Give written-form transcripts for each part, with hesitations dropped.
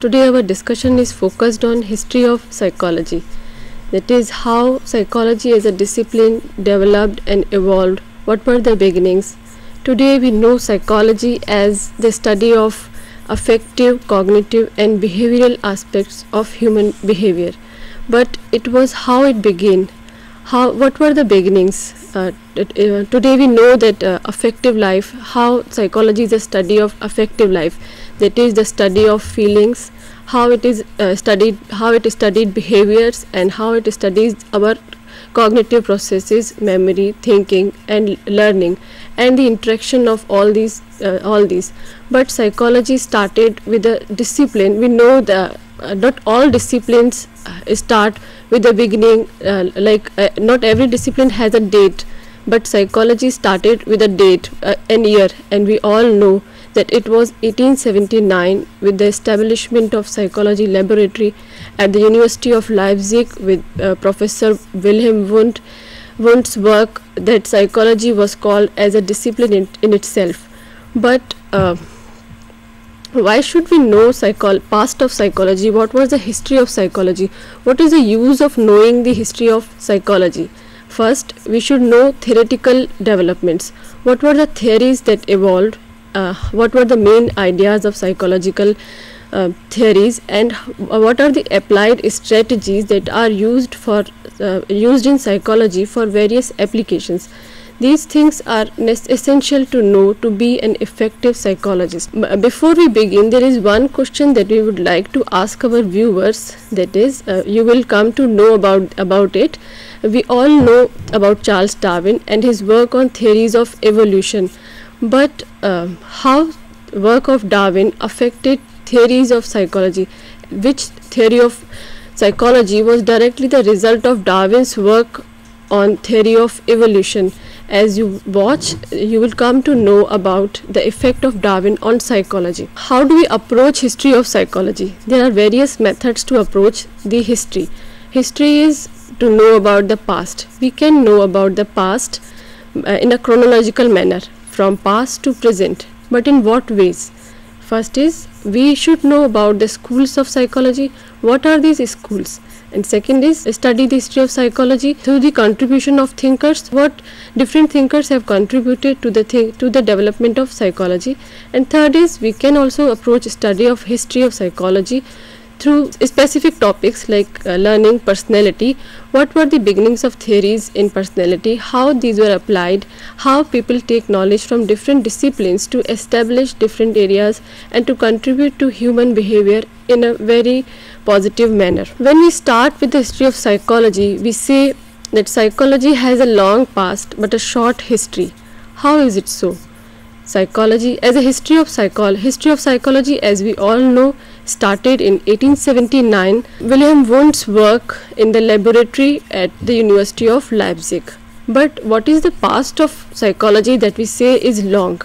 Today our discussion is focused on history of psychology. That is, how psychology as a discipline developed and evolved. What were the beginnings? Today we know psychology as the study of affective, cognitive and behavioral aspects of human behavior. But it was how it began. What were the beginnings? Today we know that affective life, how psychology is a study of affective life. That is the study of feelings, how it is studied behaviors, and how it studies our cognitive processes, memory, thinking and learning, and the interaction of all these. But psychology started with a discipline. We know that not all disciplines start with the beginning, not every discipline has a date, but psychology started with a date, an year, and we all know that it was 1879 with the establishment of psychology laboratory at the University of Leipzig with Professor Wilhelm Wundt. Wundt's work that psychology was called as a discipline in itself. But why should we know past of psychology? What was the history of psychology? What is the use of knowing the history of psychology? First, we should know theoretical developments. What were the theories that evolved? What were the main ideas of psychological theories, and what are the applied strategies that are used in psychology for various applications? These things are essential to know to be an effective psychologist. Before we begin, there is one question that we would like to ask our viewers. That is, you will come to know about it. We all know about Charles Darwin and his work on theories of evolution. But how work of Darwin affected theories of psychology? Which theory of psychology was directly the result of Darwin's work on theory of evolution? As you watch, you will come to know about the effect of Darwin on psychology. How do we approach history of psychology? There are various methods to approach the history. History is to know about the past. We can know about the past in a chronological manner, from past to present. But in what ways? First is, we should know about the schools of psychology. What are these schools? And second is, study the history of psychology through the contribution of thinkers. What different thinkers have contributed to the development of psychology. And third is, we can also approach study of history of psychology through specific topics like learning, personality. What were the beginnings of theories in personality, how these were applied, how people take knowledge from different disciplines to establish different areas and to contribute to human behavior in a very positive manner. When we start with the history of psychology, we say that psychology has a long past but a short history. How is it so? Psychology as a history of psychology, as we all know, started in 1879. Wilhelm Wundt's work in the laboratory at the University of Leipzig. But what is the past of psychology that we say is long?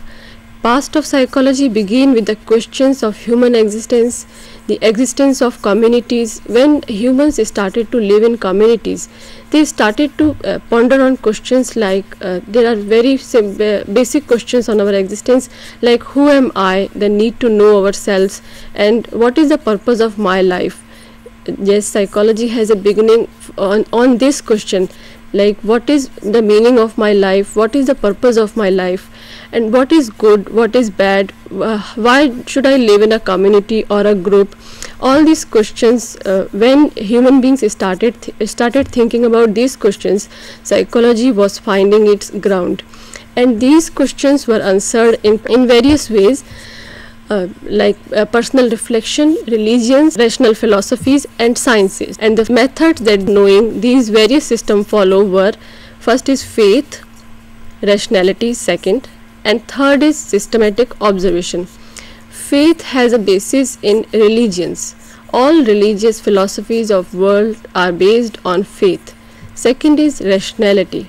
Past of psychology begin with the questions of human existence, the existence of communities. When humans started to live in communities, they started to ponder on questions like there are very basic questions on our existence, like who am I, the need to know ourselves, and what is the purpose of my life. Yes, psychology has a beginning on this question, like what is the meaning of my life, what is the purpose of my life, and what is good, what is bad, why should I live in a community or a group. All these questions, when human beings started thinking about these questions, psychology was finding its ground, and these questions were answered in various ways. personal reflection, religions, rational philosophies, and sciences. And the methods that knowing these various systems follow were: first is faith, rationality second, and third is systematic observation. Faith has a basis in religions. All religious philosophies of world are based on faith. Second is rationality.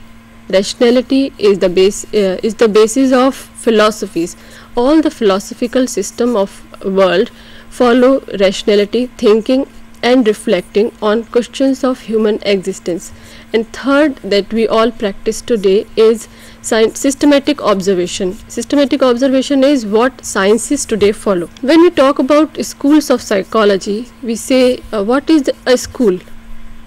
Rationality is the basis of philosophies. All the philosophical system of world follow rationality, thinking and reflecting on questions of human existence. And third that we all practice today is systematic observation. Systematic observation is what sciences today follow. When we talk about schools of psychology, we say what is a school?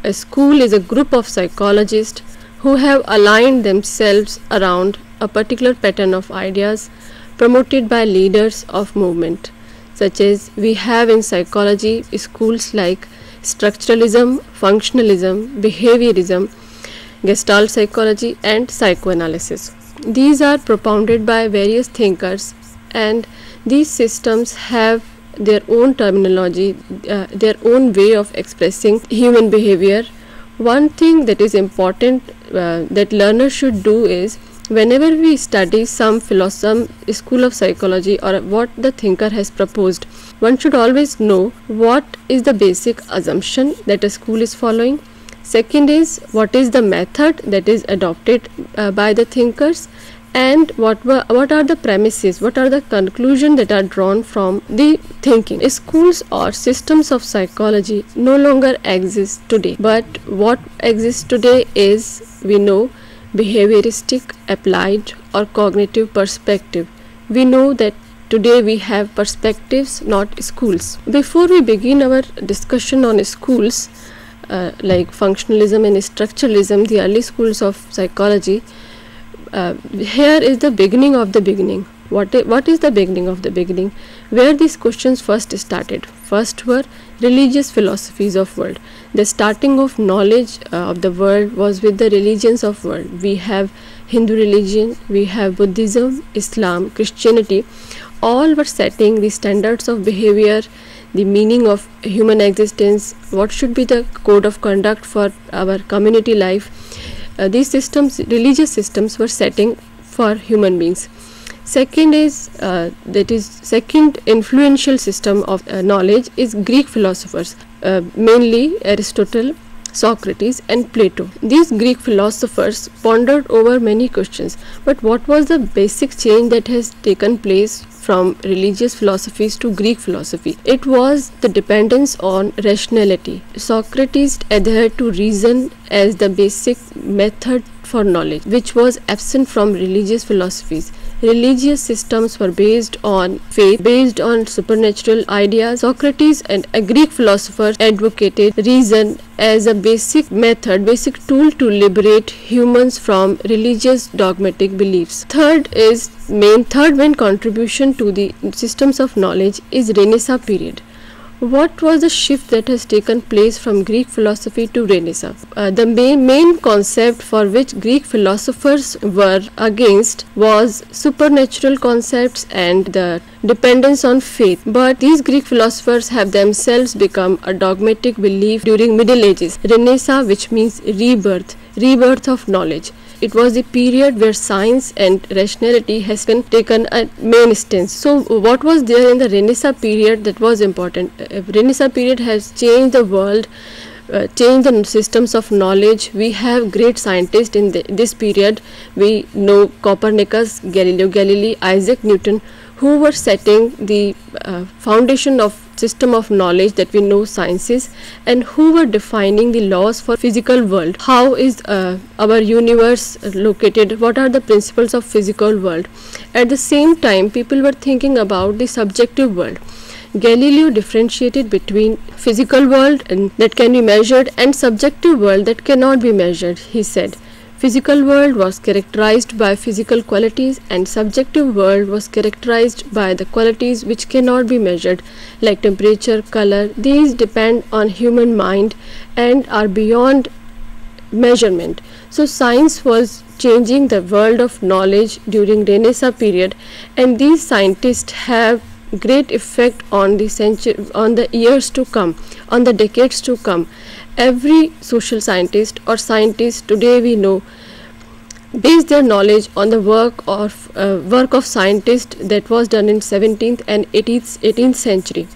A school is a group of psychologists who have aligned themselves around a particular pattern of ideas promoted by leaders of movement, such as we have in psychology schools like structuralism, functionalism, behaviorism, Gestalt psychology, and psychoanalysis. These are propounded by various thinkers, and these systems have their own terminology, their own way of expressing human behavior. One thing that is important that learners should do is, whenever we study some school of psychology or what the thinker has proposed, one should always know what is the basic assumption that a school is following. Second is what is the method that is adopted by the thinkers, and what are the premises, what are the conclusions that are drawn from the thinking. Schools or systems of psychology no longer exist today, but what exists today is, we know, behavioristic, applied or cognitive perspective. We know that today we have perspectives, not schools. Before we begin our discussion on schools, like functionalism and structuralism, the early schools of psychology, here is the beginning of the beginning. What is the beginning of the beginning? Where these questions first started. First were religious philosophies of world. The starting of knowledge of the world was with the religions of world. We have Hindu religion, we have Buddhism, Islam, Christianity. All were setting the standards of behavior, the meaning of human existence, what should be the code of conduct for our community life. These systems, religious systems, were setting for human beings. Second is second influential system of knowledge is Greek philosophers, mainly Aristotle, Socrates and Plato. These Greek philosophers pondered over many questions, but what was the basic change that has taken place from religious philosophies to Greek philosophy? It was the dependence on rationality. Socrates adhered to reason as the basic method for knowledge, which was absent from religious philosophies. Religious systems were based on faith, based on supernatural ideas. Socrates and Greek philosophers advocated reason as a basic method, basic tool to liberate humans from religious dogmatic beliefs. Third main contribution to the systems of knowledge is Renaissance period. What was the shift that has taken place from Greek philosophy to Renaissance? The main concept for which Greek philosophers were against was supernatural concepts and the dependence on faith. But these Greek philosophers have themselves become a dogmatic belief during Middle Ages. Renaissance, which means rebirth of knowledge. It was the period where science and rationality has been taken a main stance. So what was there in the Renaissance period that was important? Renaissance period has changed the world, changed the systems of knowledge. We have great scientists in this period. We know Copernicus, Galileo Galilei, Isaac Newton, who were setting the foundation of system of knowledge that we know sciences, and who were defining the laws for physical world. How is our universe located? What are the principles of physical world? At the same time, people were thinking about the subjective world. Galileo differentiated between physical world and that can be measured and subjective world that cannot be measured. He said physical world was characterized by physical qualities and subjective world was characterized by the qualities which cannot be measured, like temperature, color. These depend on human mind and are beyond measurement. So science was changing the world of knowledge during Renaissance period, and these scientists have great effect on the on the years to come, on the decades to come. Every social scientist or scientist today we know base their knowledge on the work of scientists that was done in 17th and 18th century.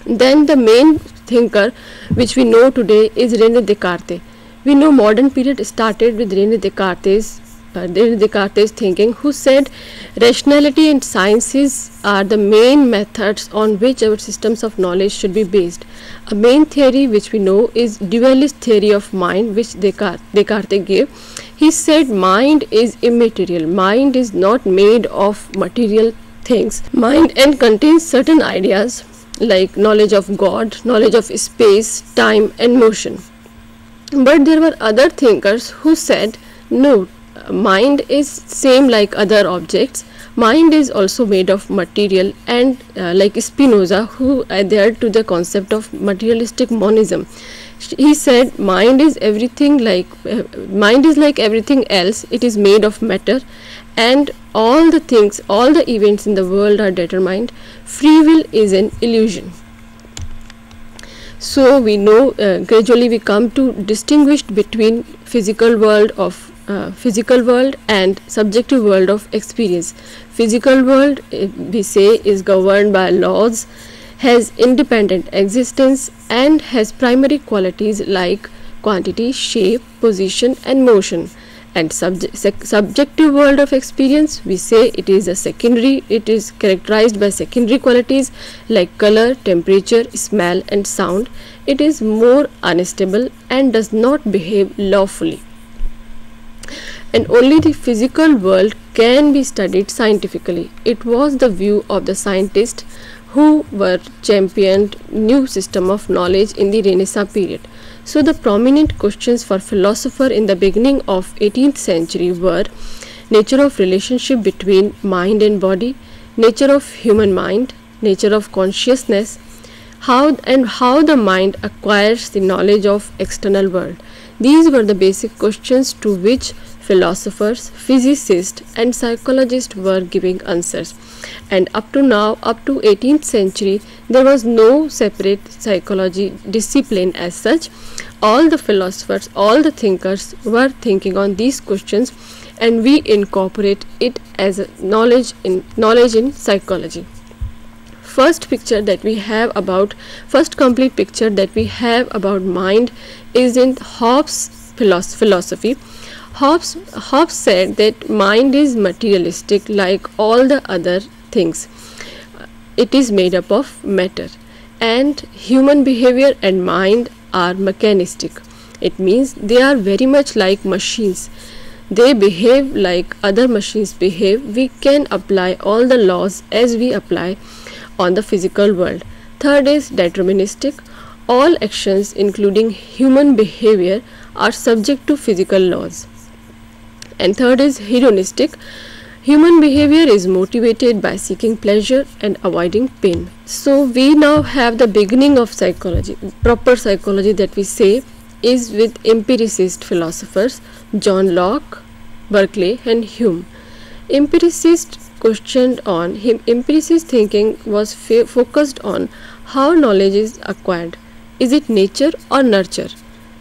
Then the main thinker which we know today is René Descartes. We know modern period started with René Descartes' thinking, who said rationality and sciences are the main methods on which our systems of knowledge should be based. A main theory which we know is dualist theory of mind, which Descartes gave. He said mind is immaterial, mind is not made of material things. Mind and contains certain ideas like knowledge of God, knowledge of space, time and motion. But there were other thinkers who said no, mind is same like other objects. Mind is also made of material, and like Spinoza, who adhered to the concept of materialistic monism. He said mind is like everything else. It is made of matter, and all the things, all the events in the world are determined. Free will is an illusion. So we know gradually we come to distinguish between physical world and subjective world of experience. Physical world, we say, is governed by laws, has independent existence and has primary qualities like quantity, shape, position and motion. And subjective world of experience, we say it is characterized by secondary qualities like color, temperature, smell and sound. It is more unstable and does not behave lawfully. And only the physical world can be studied scientifically. It was the view of the scientists who were championed new system of knowledge in the Renaissance period. So the prominent questions for philosopher in the beginning of 18th century were nature of relationship between mind and body, nature of human mind, nature of consciousness, how the mind acquires the knowledge of external world. These were the basic questions to which philosophers, physicists and psychologists were giving answers. And up to now, up to 18th century, there was no separate psychology discipline as such. All the philosophers, all the thinkers were thinking on these questions, and we incorporate it as a knowledge in psychology. First complete picture that we have about mind is in Hobbes' philosophy. Hobbes said that mind is materialistic like all the other things. It is made up of matter, and human behavior and mind are mechanistic. It means they are very much like machines. They behave like other machines behave. We can apply all the laws as we apply on the physical world. Third is deterministic. All actions including human behavior are subject to physical laws. And third is hedonistic. Human behavior is motivated by seeking pleasure and avoiding pain. So we now have the beginning of psychology. Proper psychology that we say is with empiricist philosophers John Locke, Berkeley and Hume. Empiricist thinking was focused on how knowledge is acquired. Is it nature or nurture?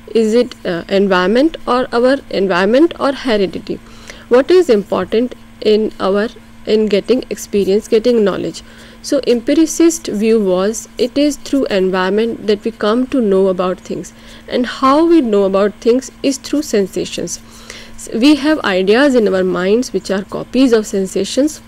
Is it environment or heredity? What is important in getting experience, getting knowledge? So empiricist view was it is through environment that we come to know about things, and how we know about things is through sensations. We have ideas in our minds which are copies of sensations,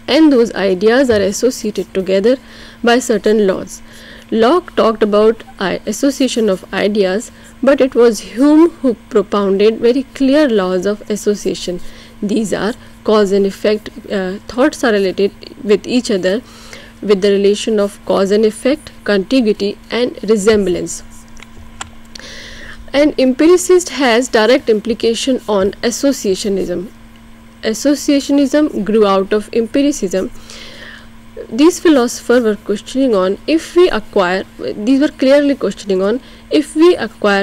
and those ideas are associated together by certain laws. Locke talked about association of ideas, but it was Hume who propounded very clear laws of association. These are cause and effect. Thoughts are related with each other with the relation of cause and effect, contiguity and resemblance. And empiricist has direct implication on associationism. Associationism grew out of empiricism. These philosophers were questioning on if we acquire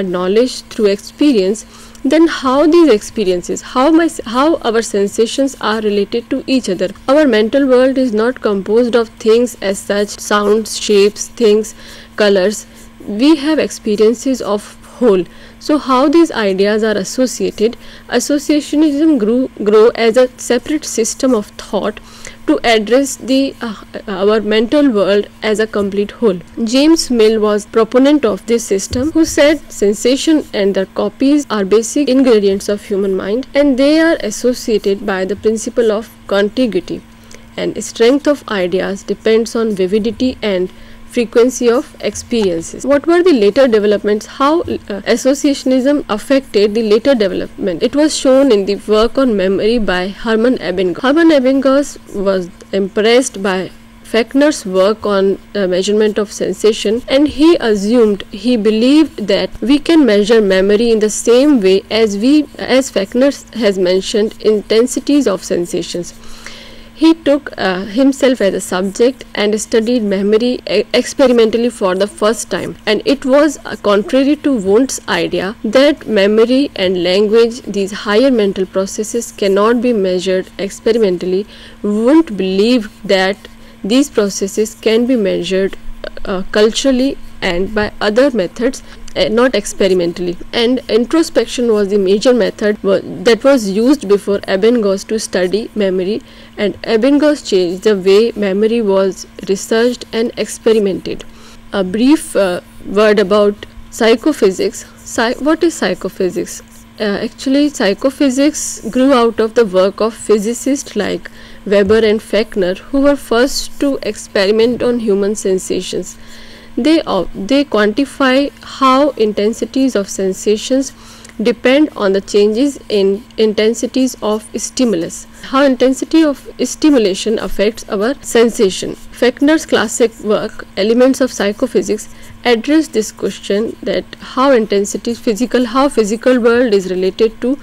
knowledge through experience, then how these experiences, how our sensations are related to each other. Our mental world is not composed of things as such, sounds, shapes, things, colors. We have experiences of whole. So how these ideas are associated? Associationism grow as a separate system of thought to address our mental world as a complete whole. James Mill was proponent of this system, who said sensation and their copies are basic ingredients of human mind, and they are associated by the principle of contiguity, and strength of ideas depends on vividity and frequency of experiences. What were the later developments? How associationism affected the later development? It was shown in the work on memory by Hermann Ebbinghaus. Hermann Ebbinghaus was impressed by Fechner's work on measurement of sensation, and he believed that we can measure memory in the same way as Fechner has mentioned intensities of sensations. He took himself as a subject and studied memory experimentally for the first time, and it was contrary to Wundt's idea that memory and language, these higher mental processes, cannot be measured experimentally. Wundt believed that these processes can be measured culturally and by other methods, not experimentally, and introspection was the major method that was used before Ebbinghaus to study memory, and Ebbinghaus changed the way memory was researched and experimented. A brief word about psychophysics. What is psychophysics? Actually, psychophysics grew out of the work of physicists like Weber and Fechner, who were first to experiment on human sensations. They quantify how intensities of sensations depend on the changes in intensities of stimulus, how intensity of stimulation affects our sensation. Fechner's classic work, Elements of Psychophysics, addressed this question, that how physical world is related to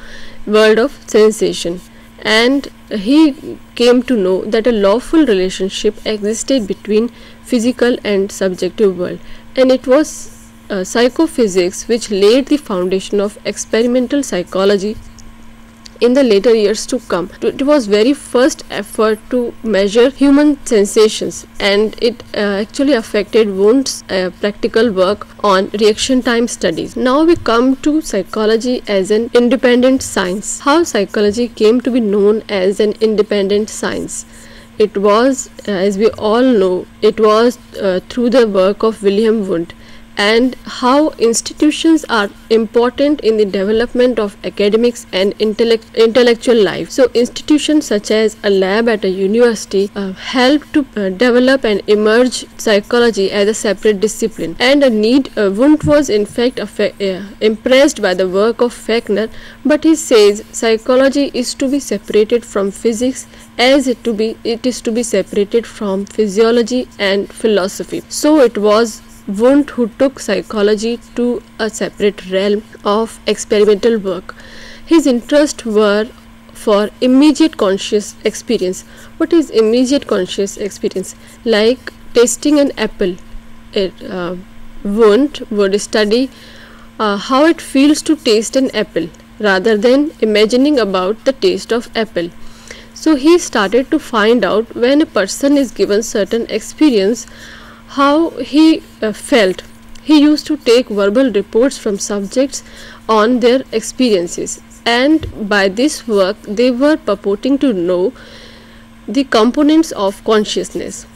world of sensation, and he came to know that a lawful relationship existed between physical and subjective world, and it was psychophysics which laid the foundation of experimental psychology in the later years to come. It was very first effort to measure human sensations, and it actually affected Wundt's practical work on reaction time studies. Now we come to psychology as an independent science. How psychology came to be known as an independent science? It was, as we all know, it was through the work of Wilhelm Wundt, and how institutions are important in the development of academics and intellectual life. So institutions such as a lab at a university help to develop and emerge psychology as a separate discipline, and Wundt was in fact impressed by the work of Fechner, but he says psychology is to be separated from physics as it is to be separated from physiology and philosophy. So it was Wundt who took psychology to a separate realm of experimental work. His interests were for immediate conscious experience. What is immediate conscious experience? Like tasting an apple. Wundt would study how it feels to taste an apple rather than imagining about the taste of apple. So he started to find out when a person is given certain experience, how he felt. He used to take verbal reports from subjects on their experiences, and by this work they were purporting to know the components of consciousness.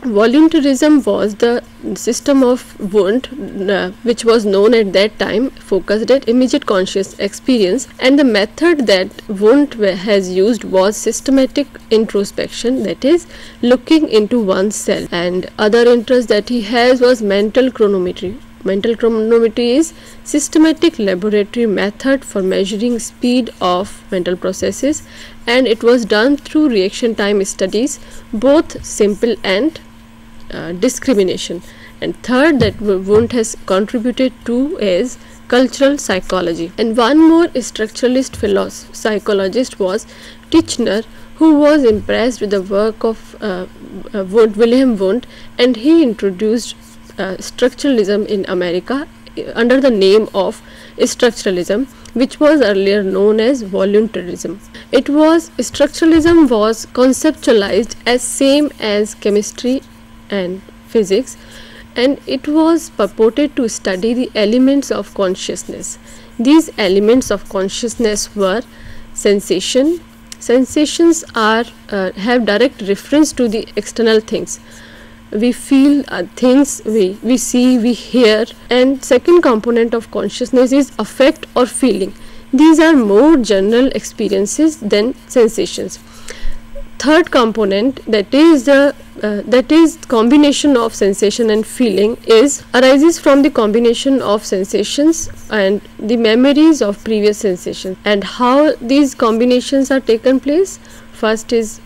Voluntarism was the system of Wundt, which was known at that time, focused at immediate conscious experience, and the method that Wundt has used was systematic introspection, that is, looking into oneself. And other interest that he has was mental chronometry. Mental chronometry is systematic laboratory method for measuring speed of mental processes, and it was done through reaction time studies, both simple and discrimination. And third that Wundt has contributed to is cultural psychology. And one more structuralist psychologist was Titchener, who was impressed with the work of Wilhelm Wundt, and he introduced structuralism in America under the name of structuralism. which was earlier known as voluntarism. Structuralism was conceptualized as same as chemistry and physics, and it was purported to study the elements of consciousness. These elements of consciousness were sensation. Sensations are have direct reference to the external things. We feel things, we see, we hear. And second component of consciousness is affect or feeling. These are more general experiences than sensations. Third component, that is combination of sensation and feeling, arises from the combination of sensations and the memories of previous sensations. And how these combinations are taken place? First is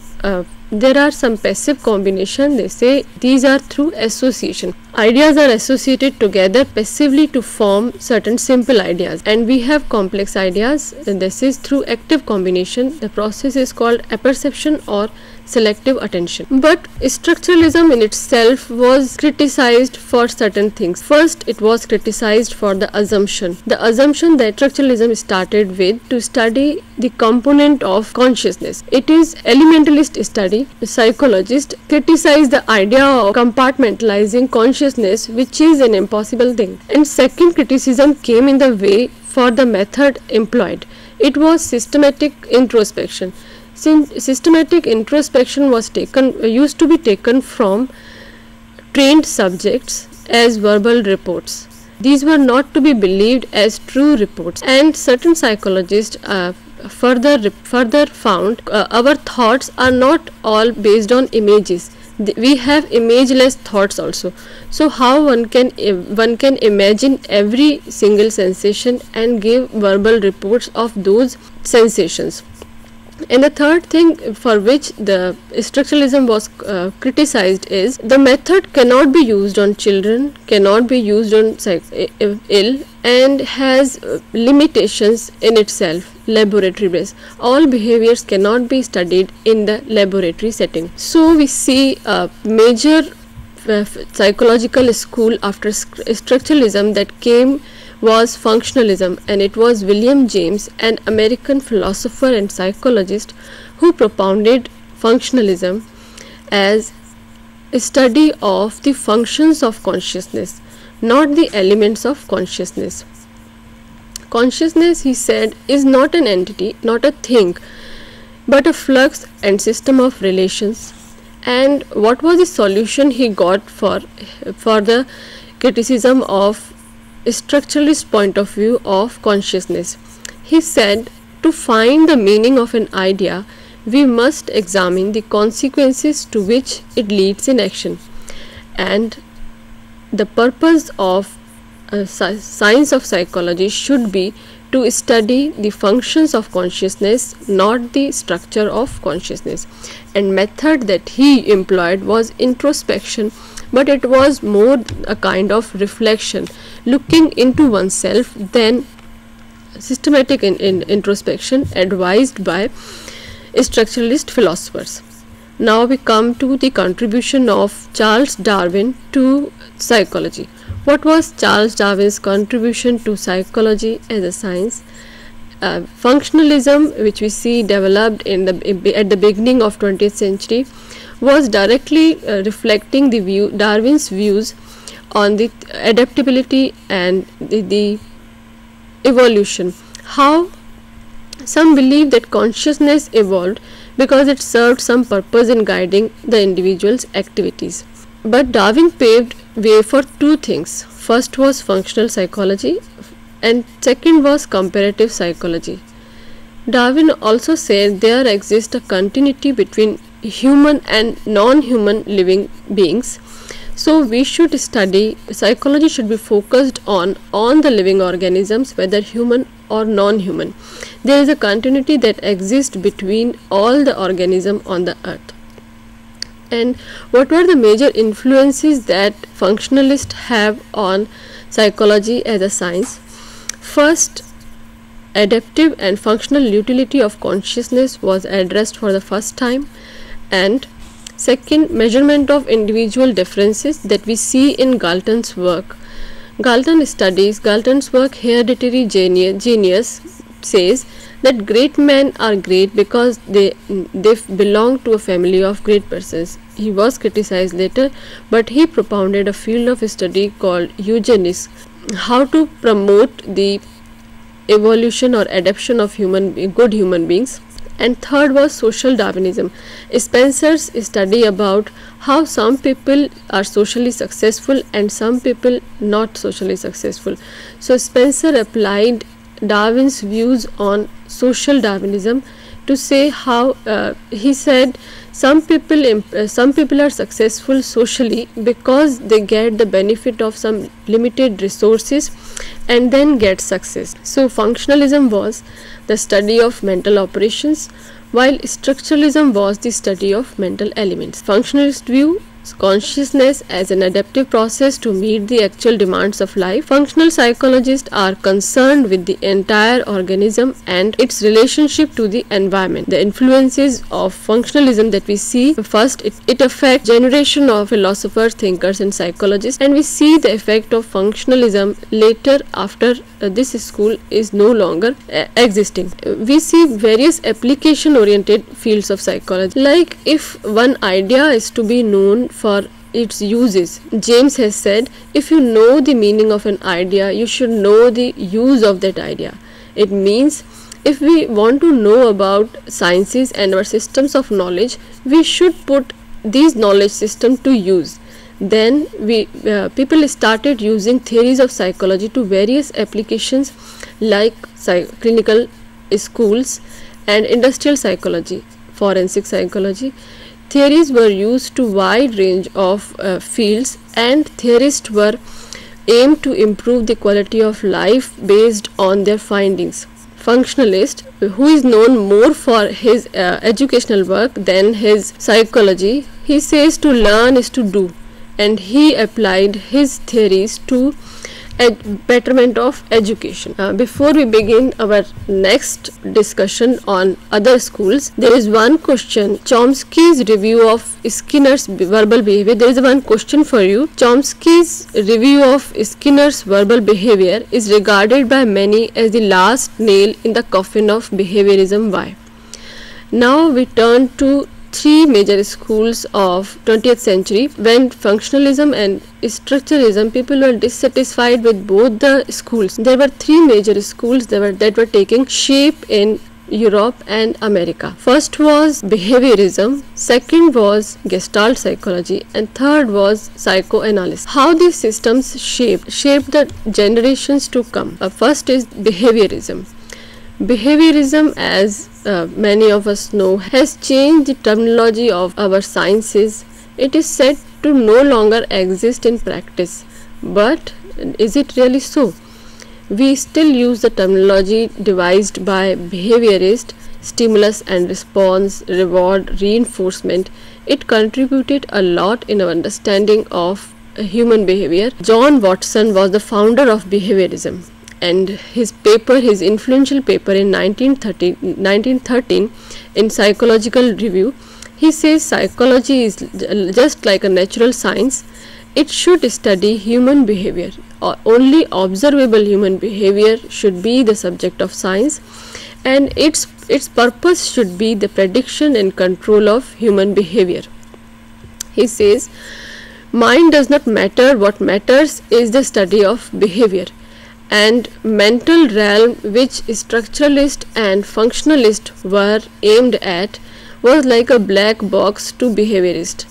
there are some passive combination. They say these are through association. Ideas are associated together passively to form certain simple ideas, and we have complex ideas, and this is through active combination. The process is called apperception or selective attention. But structuralism in itself was criticized for certain things. First, it was criticized for the assumption that structuralism started with to study the component of consciousness. It is elementalist study. Psychologists criticize the idea of compartmentalizing consciousness, which is an impossible thing. And second criticism came in the way for the method employed. It was systematic introspection. Since systematic introspection was used to be taken from trained subjects as verbal reports. These were not to be believed as true reports, and certain psychologists further found our thoughts are not all based on images. We have imageless thoughts also. So how one can imagine every single sensation and give verbal reports of those sensations. And the third thing for which the structuralism was criticized is the method cannot be used on children, cannot be used on ill, and has limitations in itself, laboratory based. All behaviors cannot be studied in the laboratory setting. So we see a major psychological school after structuralism that came was functionalism, and it was William James, an American philosopher and psychologist, who propounded functionalism as a study of the functions of consciousness, not the elements of consciousness. Consciousness, he said, is not an entity, not a thing, but a flux and system of relations. And what was the solution he got for the criticism of structuralist point of view of consciousness? He said, to find the meaning of an idea, we must examine the consequences to which it leads in action. And the purpose of science of psychology should be to study the functions of consciousness, not the structure of consciousness. And method that he employed was introspection, but it was more a kind of reflection, looking into oneself, than systematic introspection advised by structuralist philosophers. Now we come to the contribution of Charles Darwin to psychology. What was Charles Darwin's contribution to psychology as a science? Functionalism, which we see developed at the beginning of 20th century, was directly reflecting Darwin's views on the adaptability and the evolution. How some believe that consciousness evolved because it served some purpose in guiding the individual's activities. But Darwin paved way for two things. First was functional psychology, and second was comparative psychology. Darwin also said there exists a continuity between human and non-human living beings. So we should study, psychology should be focused on the living organisms, whether human or non-human. There is a continuity that exists between all the organisms on the earth. And what were the major influences that functionalists have on psychology as a science? First, adaptive and functional utility of consciousness was addressed for the first time. And second, measurement of individual differences that we see in Galton's work. Galton's work Hereditary Genius says that great men are great because they belong to a family of great persons. He was criticized later, but he propounded a field of study called eugenics, how to promote the evolution or adaptation of good human beings. And third was social Darwinism, Spencer's study about how some people are socially successful and some people not socially successful. So Spencer applied Darwin's views on social Darwinism to say how he said some people are successful socially because they get the benefit of some limited resources and then get success. So functionalism was the study of mental operations, while structuralism was the study of mental elements. Functionalist view consciousness as an adaptive process to meet the actual demands of life. Functional psychologists are concerned with the entire organism and its relationship to the environment. The influences of functionalism that we see, first it affects generation of philosophers, thinkers and psychologists, and we see the effect of functionalism later after this school is no longer existing. We see various application oriented fields of psychology, like if one idea is to be known for its uses. James has said, if you know the meaning of an idea, you should know the use of that idea. It means if we want to know about sciences and our systems of knowledge, we should put these knowledge system to use. Then people started using theories of psychology to various applications like clinical schools and industrial psychology, forensic psychology. Theories were used to wide range of fields, and theorists were aimed to improve the quality of life based on their findings. Functionalist, who is known more for his educational work than his psychology, he says to learn is to do, and he applied his theories to betterment of education. Before we begin our next discussion on other schools, there is one question. Chomsky's review of Skinner's verbal behavior. There is one question for you. Chomsky's review of Skinner's verbal behavior is regarded by many as the last nail in the coffin of behaviorism. Why? Now we turn to three major schools of 20th century. When functionalism and structuralism, people were dissatisfied with both the schools. There were three major schools that were taking shape in Europe and America. First was behaviorism, second was Gestalt psychology, and third was psychoanalysis. How these systems shaped the generations to come. First is behaviorism. Behaviorism, as many of us know, has changed the terminology of our sciences. It is said to no longer exist in practice. But is it really so? We still use the terminology devised by behaviorists: stimulus and response, reward, reinforcement. It contributed a lot in our understanding of human behavior. John Watson was the founder of behaviorism, and his influential paper in 1913 in Psychological Review, he says psychology is just like a natural science. It should study human behavior. Only observable human behavior should be the subject of science, and its purpose should be the prediction and control of human behavior. He says, mind does not matter. What matters is the study of behavior. And mental realm, which structuralist and functionalist were aimed at, was like a black box to behaviorists.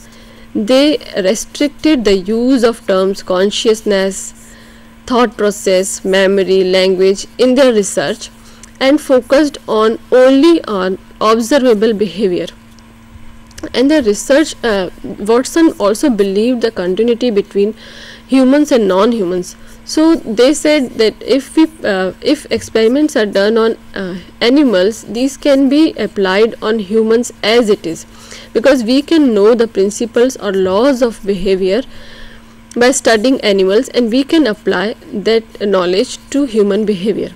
They restricted the use of terms consciousness, thought process, memory, language in their research, and focused only on observable behavior. And the research, Watson also believed the continuity between humans and non-humans. So they said that if experiments are done on animals, these can be applied on humans as it is, because we can know the principles or laws of behavior by studying animals, and we can apply that knowledge to human behavior.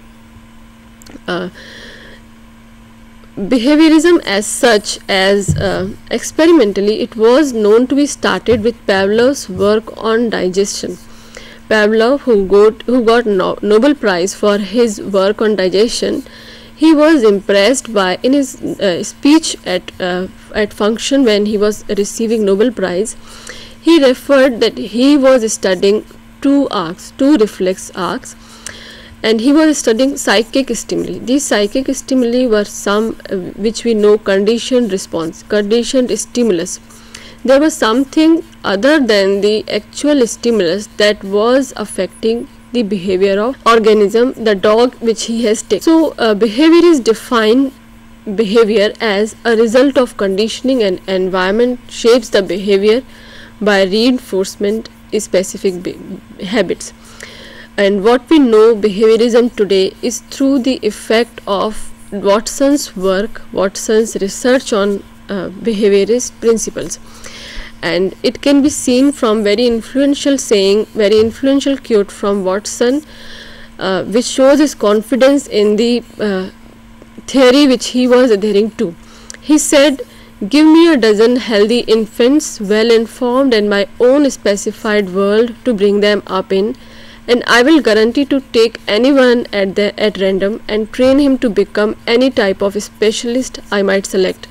Behaviorism as such, as experimentally, it was known to be started with Pavlov's work on digestion. Pavlov, who got Nobel Prize for his work on digestion, he was impressed by, in his speech at function when he was receiving Nobel Prize, he referred that he was studying two reflex arcs, and he was studying psychic stimuli. These psychic stimuli were some which we know conditioned response, conditioned stimulus. There was something other than the actual stimulus that was affecting the behavior of organism, the dog which he has taken. So behaviorists define behavior as a result of conditioning, and environment shapes the behavior by reinforcement specific habits. And what we know behaviorism today is through the effect of Watson's work, Watson's research on behaviorist principles. And it can be seen from very influential quote from Watson, which shows his confidence in the theory which he was adhering to. He said, "Give me a dozen healthy infants, well informed and my own specified world to bring them up in, and I will guarantee to take anyone at random and train him to become any type of specialist I might select.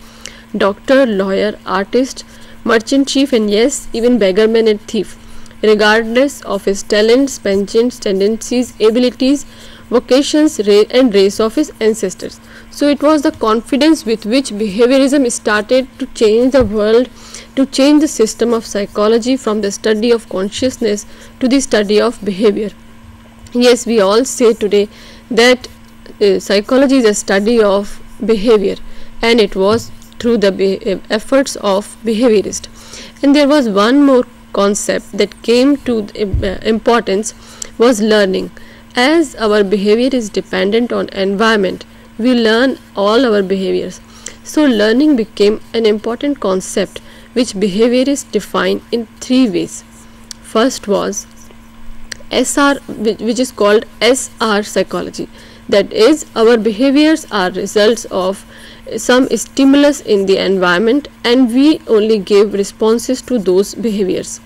Doctor, lawyer, artist, merchant chief, and yes, even beggarman and thief, regardless of his talents, penchants, tendencies, abilities, vocations, and race of his ancestors." So it was the confidence with which behaviorism started to change the world, to change the system of psychology from the study of consciousness to the study of behavior. Yes, we all say today that psychology is a study of behavior, and it was through the efforts of behaviorists. And there was one more concept that came to importance, was learning. As our behavior is dependent on environment, we learn all our behaviors. So learning became an important concept which behaviorists define in three ways. First was SR, which is called SR psychology. That is, our behaviors are results of some stimulus in the environment, and we only give responses to those behaviors.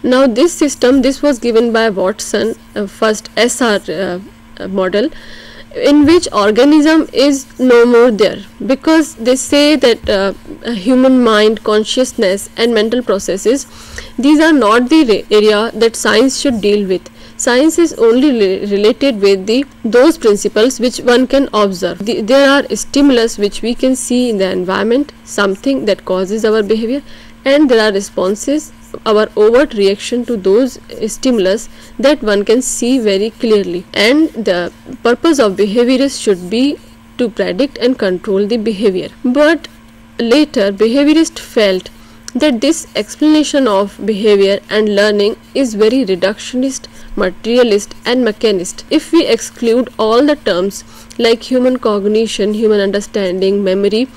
Now this system, this was given by Watson, first SR model, in which organism is no more there, because they say that human mind, consciousness and mental processes, these are not the area that science should deal with. Science is only related with those principles which one can observe. There are stimulus which we can see in the environment, something that causes our behavior, and there are responses, our overt reaction to those stimulus that one can see very clearly. And the purpose of behaviorists should be to predict and control the behavior. But later behaviorists felt that this explanation of behavior and learning is very reductionist, materialist and mechanist. If we exclude all the terms like human cognition, human understanding, memory,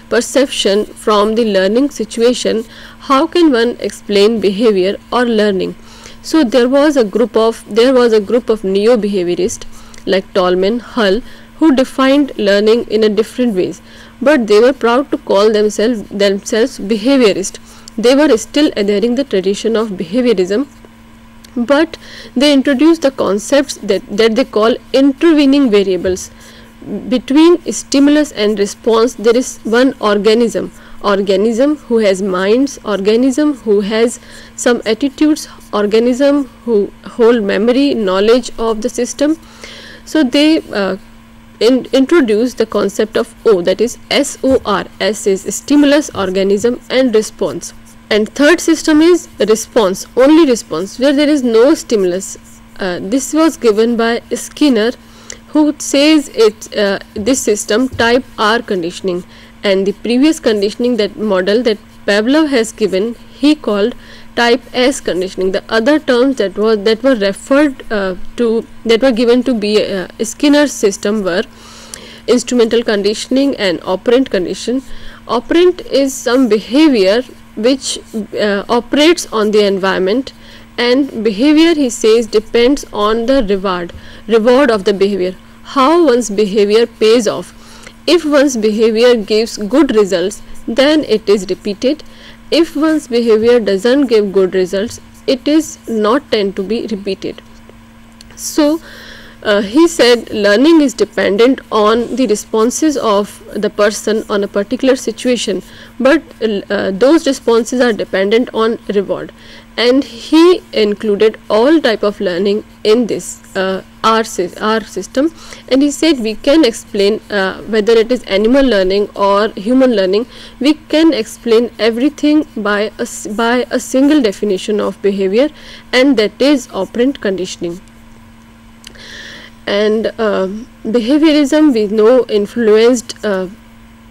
perception from the learning situation, how can one explain behavior or learning? So there was a group of neo-behaviorists like Tolman, Hull, who defined learning in a different ways, but they were proud to call themselves behaviorist. They were still adhering the tradition of behaviorism, but they introduced the concepts that they call intervening variables. Between stimulus and response, there is one organism who has minds, organism who has some attitudes, organism who hold memory, knowledge of the system. So they introduced the concept of O, that is SOR. S is stimulus, organism and response. And third system is response, only response, where there is no stimulus. This was given by Skinner, who says this system type R conditioning, and the previous conditioning, that model that Pavlov has given, he called type S conditioning. The other terms that were referred to, that were given to be Skinner's system, were instrumental conditioning and operant condition. Operant is some behavior which operates on the environment, and behavior, he says, depends on the reward of the behavior, how one's behavior pays off. If one's behavior gives good results, then it is repeated. If one's behavior doesn't give good results, it is not tend to be repeated. So he said learning is dependent on the responses of the person on a particular situation, but those responses are dependent on reward, and he included all type of learning in this our system. And he said we can explain whether it is animal learning or human learning, we can explain everything by a single definition of behavior, and that is operant conditioning. And behaviorism, we know, influenced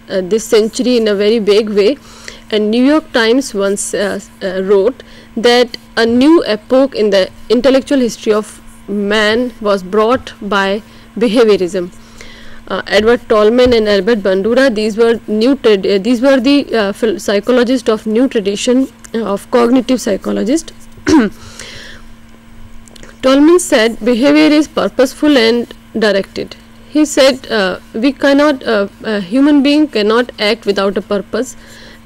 this century in a very big way, and New York Times once wrote that a new epoch in the intellectual history of man was brought by behaviorism. Edward Tolman and Albert Bandura, these were the psychologists of new tradition of cognitive psychologists. Tolman said behavior is purposeful and directed. He said a human being cannot act without a purpose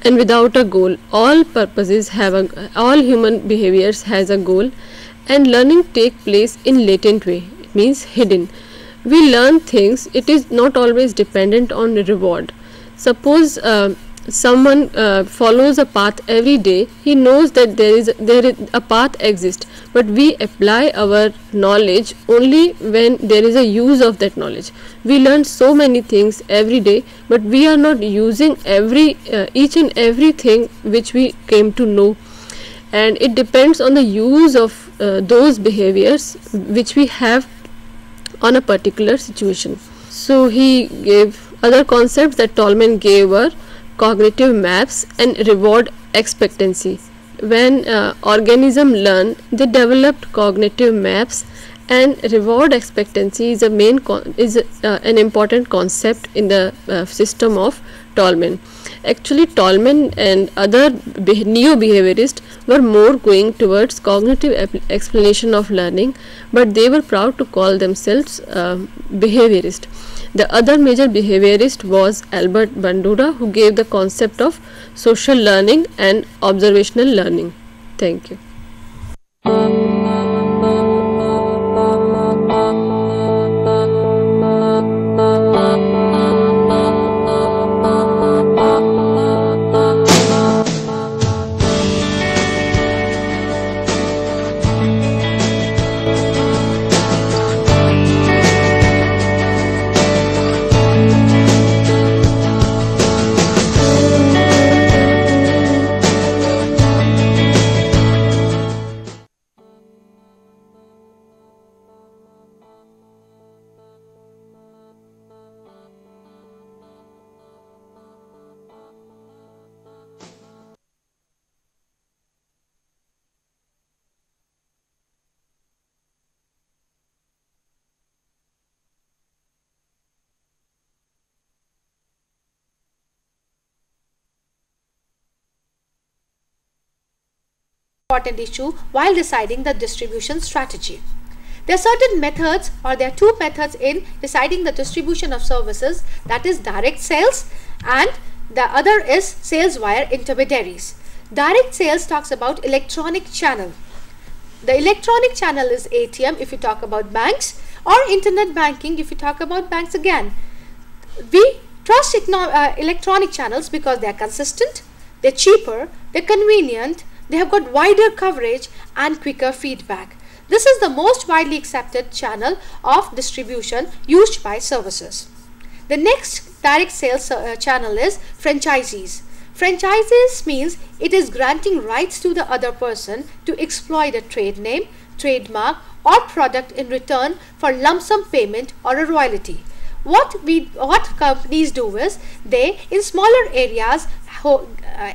and without a goal. All human behaviors has a goal, and learning take place in latent way. It means hidden. We learn things. It is not always dependent on reward. Suppose someone follows a path every day, he knows that there is a path exists, but we apply our knowledge only when there is a use of that knowledge. We learn so many things every day, but we are not using each and everything which we came to know, and it depends on the use of those behaviors which we have on a particular situation. So he gave other concepts that Tolman gave were cognitive maps and reward expectancy. When organism learn, they developed cognitive maps, and reward expectancy is an important concept in the system of Tolman. Actually, Tolman and other neo-behaviorists were more going towards cognitive explanation of learning, but they were proud to call themselves behaviorist. The other major behaviorist was Albert Bandura, who gave the concept of social learning and observational learning. Thank you. Important issue while deciding the distribution strategy. There are certain methods, or there are two methods in deciding the distribution of services, that is direct sales, and the other is sales via intermediaries. Direct sales talks about electronic channel. The electronic channel is ATM if you talk about banks, or internet banking if you talk about banks again. We trust electronic channels because they are consistent, they are cheaper, they are convenient, they have got wider coverage and quicker feedback. This is the most widely accepted channel of distribution used by services. The next direct sales channel is franchisees. Franchises means it is granting rights to the other person to exploit a trade name, trademark or product in return for lump sum payment or a royalty. What companies do is they, in smaller areas,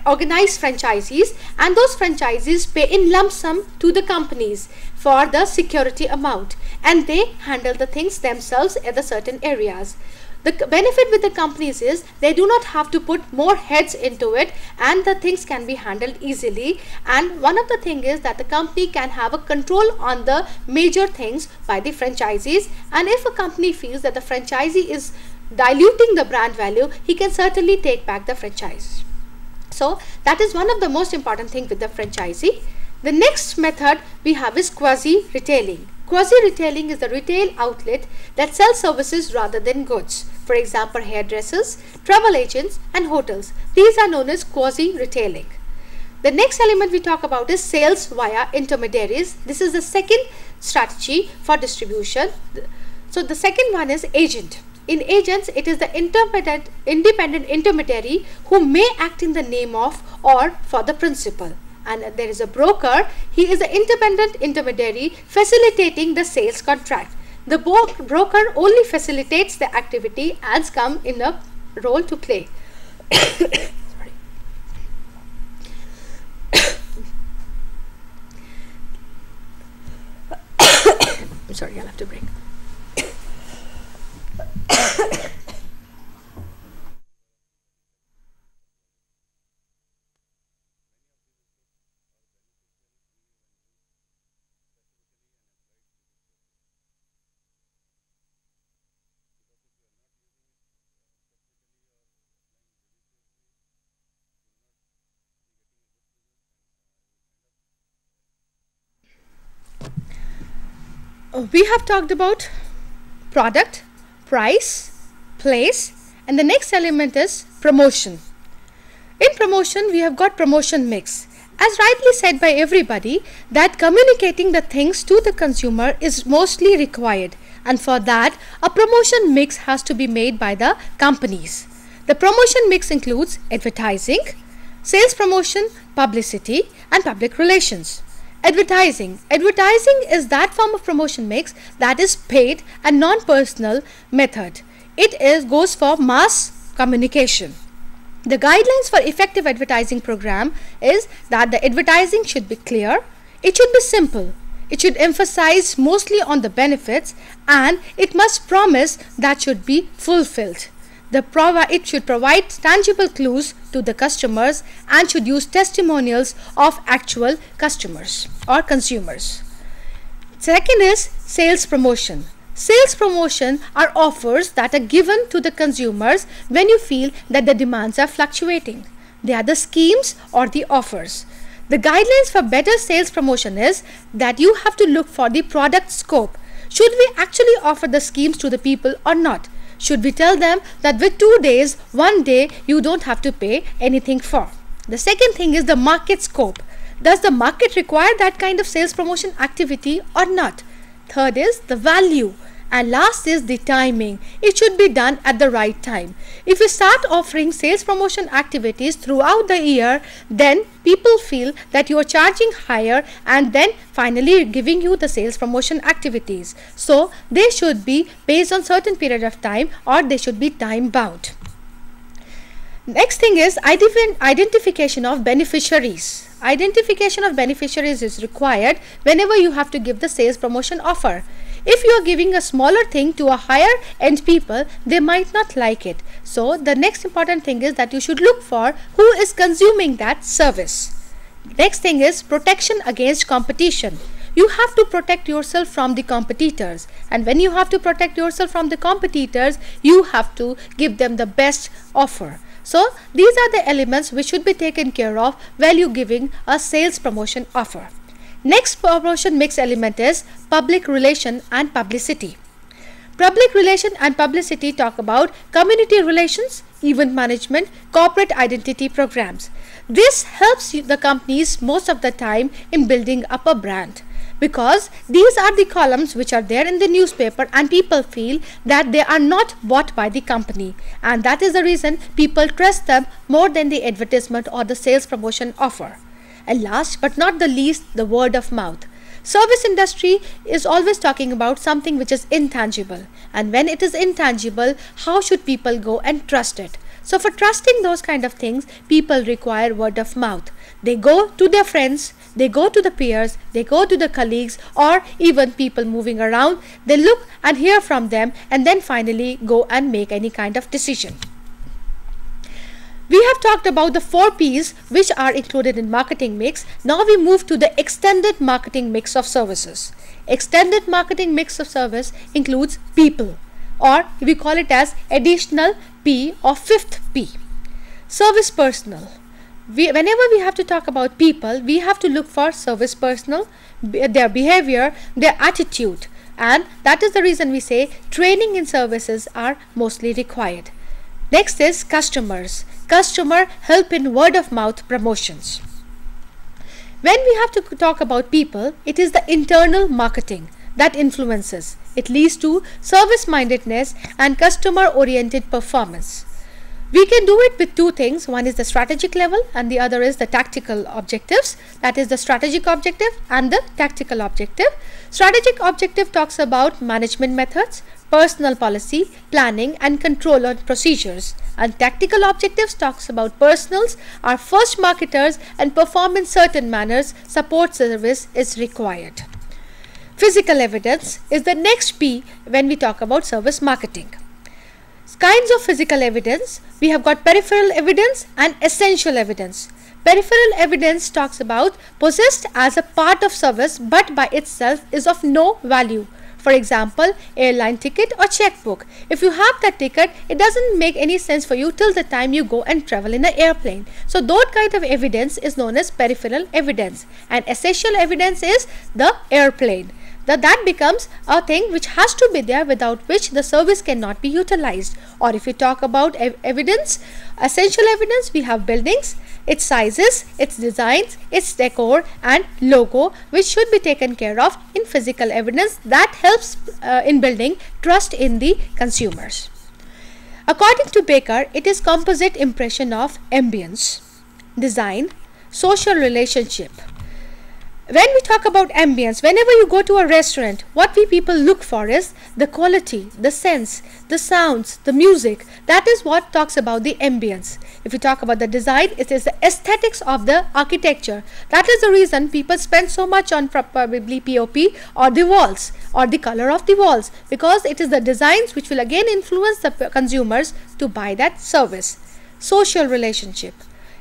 organize franchisees, and those franchisees pay in lump sum to the companies for the security amount, and they handle the things themselves at the certain areas. The benefit with the companies is they do not have to put more heads into it, and the things can be handled easily. And one of the things is that the company can have a control on the major things by the franchisees, and if a company feels that the franchisee is diluting the brand value, he can certainly take back the franchise. So that is one of the most important things with the franchisee. The next method we have is quasi-retailing. Quasi-retailing is the retail outlet that sells services rather than goods. For example, hairdressers, travel agents and hotels. These are known as quasi-retailing. The next element we talk about is sales via intermediaries. This is the second strategy for distribution. So the second one is agent. In agents, it is the independent intermediary who may act in the name of or for the principal. And there is a broker. He is an independent intermediary facilitating the sales contract. The broker only facilitates the activity and comes in a role to play. I'm sorry, I'll have to break. We have talked about product, price, place, and the next element is promotion. In promotion, we have got promotion mix. As rightly said by everybody, that communicating the things to the consumer is mostly required, and for that a promotion mix has to be made by the companies. The promotion mix includes advertising, sales promotion, publicity, and public relations. Advertising is that form of promotion mix that is paid and non-personal method. It goes for mass communication. The guidelines for effective advertising program is that the advertising should be clear, it should be simple, it should emphasize mostly on the benefits, and it must promise that should be fulfilled. It should provide tangible clues to the customers and should use testimonials of actual customers or consumers. Second is sales promotion. Sales promotion are offers that are given to the consumers when you feel that the demands are fluctuating. They are the schemes or the offers. The guidelines for better sales promotion is that you have to look for the product scope. Should we actually offer the schemes to the people or not? Should we tell them that with 2 days, 1 day, you don't have to pay anything for? The second thing is the market scope. Does the market require that kind of sales promotion activity or not? Third is the value. And last is the timing. It should be done at the right time. If you start offering sales promotion activities throughout the year, then people feel that you are charging higher and then finally giving you the sales promotion activities. So they should be based on certain period of time or they should be time bound. Next thing is identification of beneficiaries. Identification of beneficiaries is required whenever you have to give the sales promotion offer. If you are giving a smaller thing to a higher end people, they might not like it. So the next important thing is that you should look for who is consuming that service. Next thing is protection against competition. You have to protect yourself from the competitors, and when you have to protect yourself from the competitors, you have to give them the best offer. So these are the elements which should be taken care of while you giving a sales promotion offer. Next promotion mix element is public relation and publicity. Public relation and publicity talk about community relations, event management, corporate identity programs. This helps the companies most of the time in building up a brand, because these are the columns which are there in the newspaper and people feel that they are not bought by the company, and that is the reason people trust them more than the advertisement or the sales promotion offer. And last but not the least, the word of mouth. Service industry is always talking about something which is intangible, and when it is intangible, how should people go and trust it? So for trusting those kind of things, people require word of mouth. They go to their friends, they go to the peers, they go to the colleagues, or even people moving around. They look and hear from them and then finally go and make any kind of decision. We have talked about the 4 P's which are included in marketing mix. Now we move to the extended marketing mix of services. Extended marketing mix of service includes people, or we call it as additional P or 5th P. Service personnel. whenever we have to talk about people, we have to look for service personnel, their behavior, their attitude, and that is the reason we say training in services are mostly required. Next is customers. Customer help in word of mouth promotions. When we have to talk about people, it is the internal marketing that influences. It leads to service mindedness and customer oriented performance. We can do it with two things. One is the strategic level and the other is the tactical objectives. That is the strategic objective and the tactical objective. Strategic objective talks about management methods, personal policy, planning and control on procedures. And tactical objectives talks about personals are first marketers and perform in certain manners, support service is required. Physical evidence is the next P when we talk about service marketing. Kinds of physical evidence, we have got peripheral evidence and essential evidence. Peripheral evidence talks about possessed as a part of service but by itself is of no value. For example, airline ticket or checkbook. If you have that ticket, it doesn't make any sense for you till the time you go and travel in an airplane. So that kind of evidence is known as peripheral evidence, and essential evidence is the airplane. That becomes a thing which has to be there, without which the service cannot be utilized. Or if you talk about evidence, essential evidence, we have buildings, its sizes, its designs, its decor and logo, which should be taken care of in physical evidence. That helps in building trust in the consumers. According to Baker, it is composite impression of ambience, design, social relationship. When we talk about ambience, whenever you go to a restaurant, what we people look for is the quality, the sense, the sounds, the music. That is what talks about the ambience. If you talk about the design, it is the aesthetics of the architecture. That is the reason people spend so much on probably POP or the walls or the color of the walls, because it is the designs which will again influence the consumers to buy that service. Social relationship.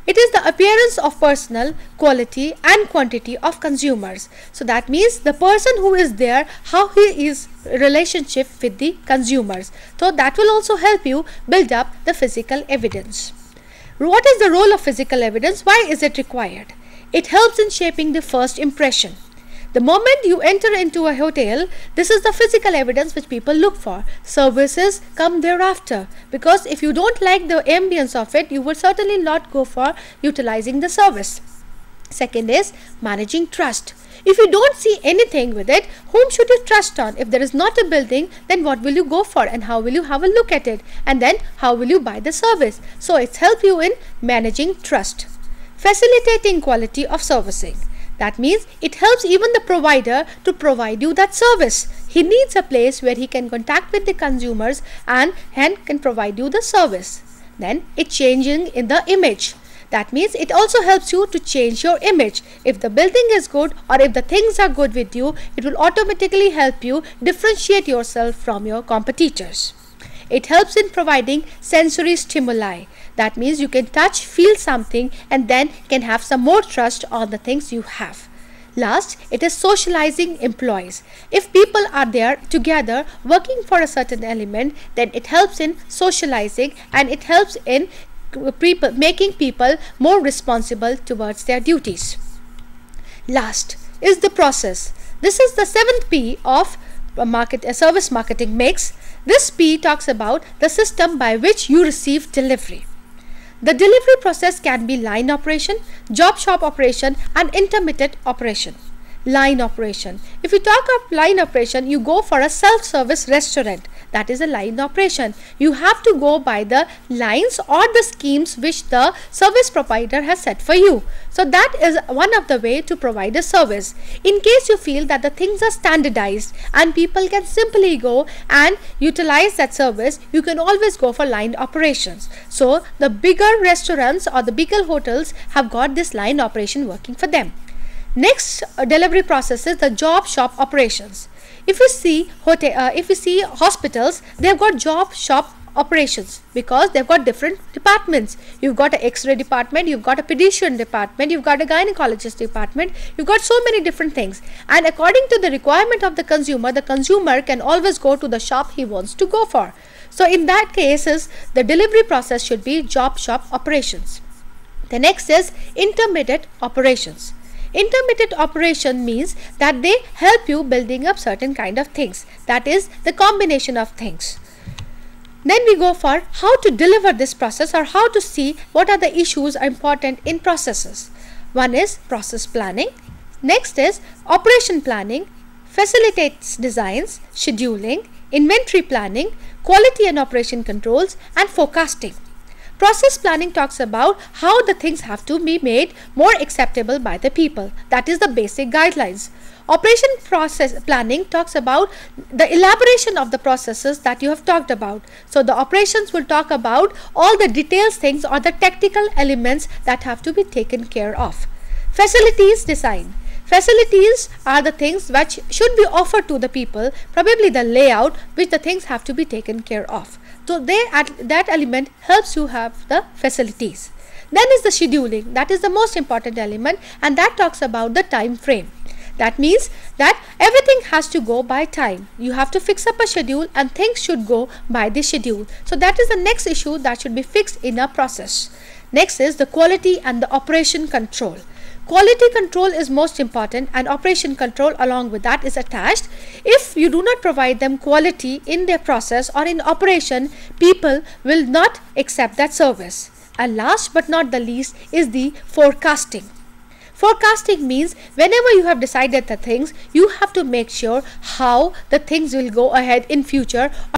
It is the appearance of personal, quality and quantity of consumers. So that means the person who is there, how he is relationship with the consumers. So that will also help you build up the physical evidence. What is the role of physical evidence? Why is it required? It helps in shaping the first impression. The moment you enter into a hotel, this is the physical evidence which people look for. Services come thereafter, because if you don't like the ambience of it, you will certainly not go for utilizing the service. Second is managing trust. If you don't see anything with it, whom should you trust on? If there is not a building, then what will you go for and how will you have a look at it? And then how will you buy the service? So it's help you in managing trust. Facilitating quality of servicing. That means it helps even the provider to provide you that service. He needs a place where he can contact with the consumers and can provide you the service. Then it's changing in the image. That means it also helps you to change your image. If the building is good or if the things are good with you, it will automatically help you differentiate yourself from your competitors. It helps in providing sensory stimuli. That means you can touch, feel something and then can have some more trust on the things you have. Last, it is socializing employees. If people are there together working for a certain element, then it helps in socializing and it helps in making people more responsible towards their duties. Last is the process. This is the 7th P of service marketing mix. This P talks about the system by which you receive delivery. The delivery process can be line operation, job shop operation and intermittent operation. Line operation. If you talk of line operation, you go for a self-service restaurant. That is a line operation. You have to go by the lines or the schemes which the service provider has set for you. So that is one of the way to provide a service. In case you feel that the things are standardized and people can simply go and utilize that service, you can always go for line operations. So the bigger restaurants or the bigger hotels have got this line operation working for them. Next delivery process is the job shop operations. If you see hospitals, they have got job shop operations because they've got different departments. You've got an X-ray department, you've got a pediatrician department, you've got a gynecologist department, you've got so many different things. And according to the requirement of the consumer can always go to the shop he wants to go for. So in that cases, the delivery process should be job shop operations. The next is intermediate operations. Intermediate operation means that they help you building up certain kind of things. That is the combination of things. Then we go for how to deliver this process, or how to see what are the issues are important in processes. One is process planning. Next is operation planning, facilitates designs, scheduling, inventory planning, quality and operation controls, and forecasting. Process planning talks about how the things have to be made more acceptable by the people. That is the basic guidelines. Operation process planning talks about the elaboration of the processes that you have talked about. So the operations will talk about all the details things or the technical elements that have to be taken care of. Facilities design. Facilities are the things which should be offered to the people, probably the layout which the things have to be taken care of. So that element helps you have the facilities. Then is the scheduling. That is the most important element, and that talks about the time frame. That means that everything has to go by time. You have to fix up a schedule and things should go by the schedule. So that is the next issue that should be fixed in a process. Next is the quality and the operation control. Quality control is most important, and operation control along with that is attached. If you do not provide them quality in their process or in operation, people will not accept that service. And last but not the least is the forecasting. Forecasting means whenever you have decided the things, you have to make sure how the things will go ahead in future.